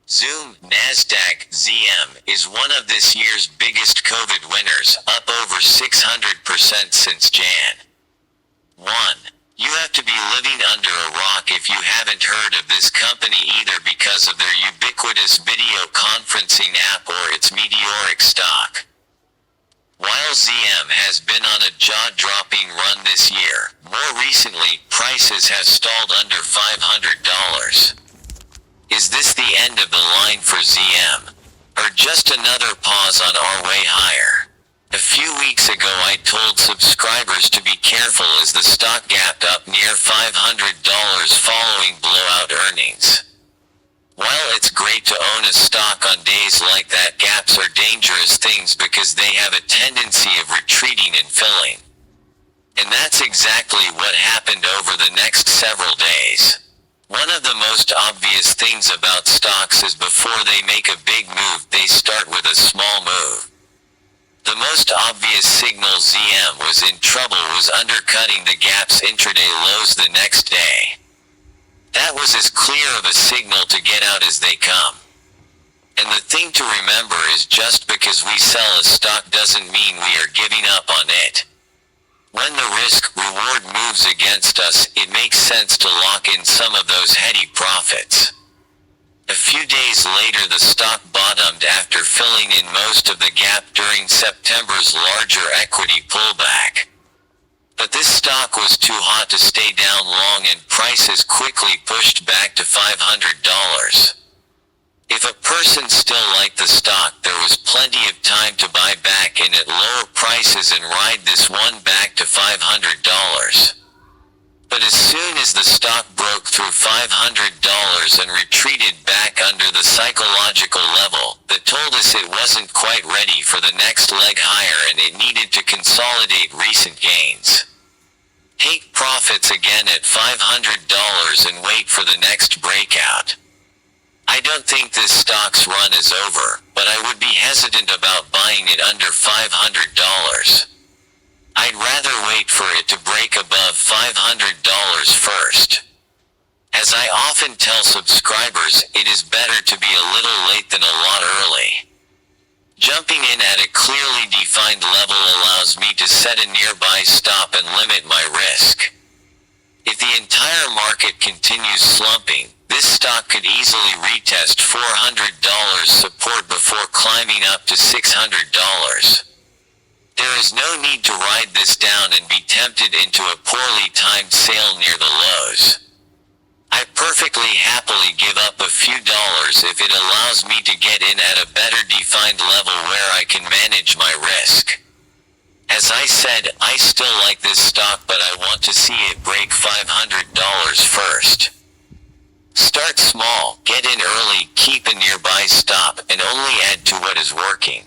Zoom, NASDAQ, ZM, is one of this year's biggest COVID winners, up over 600% since Jan. 1. You have to be living under a rock if you haven't heard of this company either because of their ubiquitous video conferencing app or its meteoric stock. While ZM has been on a jaw-dropping run this year, more recently, prices have stalled under $500. Is this the end of the line for ZM? Or just another pause on our way higher? A few weeks ago I told subscribers to be careful as the stock gapped up near $500 following blowout earnings. While it's great to own a stock on days like that, gaps are dangerous things because they have a tendency of retreating and filling. And that's exactly what happened over the next several days. One of the most obvious things about stocks is before they make a big move, they start with a small move. The most obvious signal ZM was in trouble was undercutting the gap's intraday lows the next day. That was as clear of a signal to get out as they come. And the thing to remember is just because we sell a stock doesn't mean we are giving up on it. When the risk-reward moves against us, it makes sense to lock in some of those heady profits. A few days later the stock bottomed after filling in most of the gap during September's larger equity pullback. But this stock was too hot to stay down long and prices quickly pushed back to $500. If a person still liked the stock, there was plenty of time to buy back in at lower prices and ride this one back to $500. But as soon as the stock broke through $500 and retreated back under the psychological level, that told us it wasn't quite ready for the next leg higher and it needed to consolidate recent gains. Take profits again at $500 and wait for the next breakout. I don't think this stock's run is over, but I would be hesitant about buying it under $500. I'd rather wait for it to break above $500 first. As I often tell subscribers, it is better to be a little late than a lot early. Jumping in at a clearly defined level allows me to set a nearby stop and limit my risk. If the entire market continues slumping, this stock could easily retest $400 support before climbing up to $600. There is no need to ride this down and be tempted into a poorly timed sale near the lows. I perfectly happily give up a few dollars if it allows me to get in at a better defined level where I can manage my risk. As I said, I still like this stock, but I want to see it break $500 first. Start small, get in early, keep a nearby stop, and only add to what is working.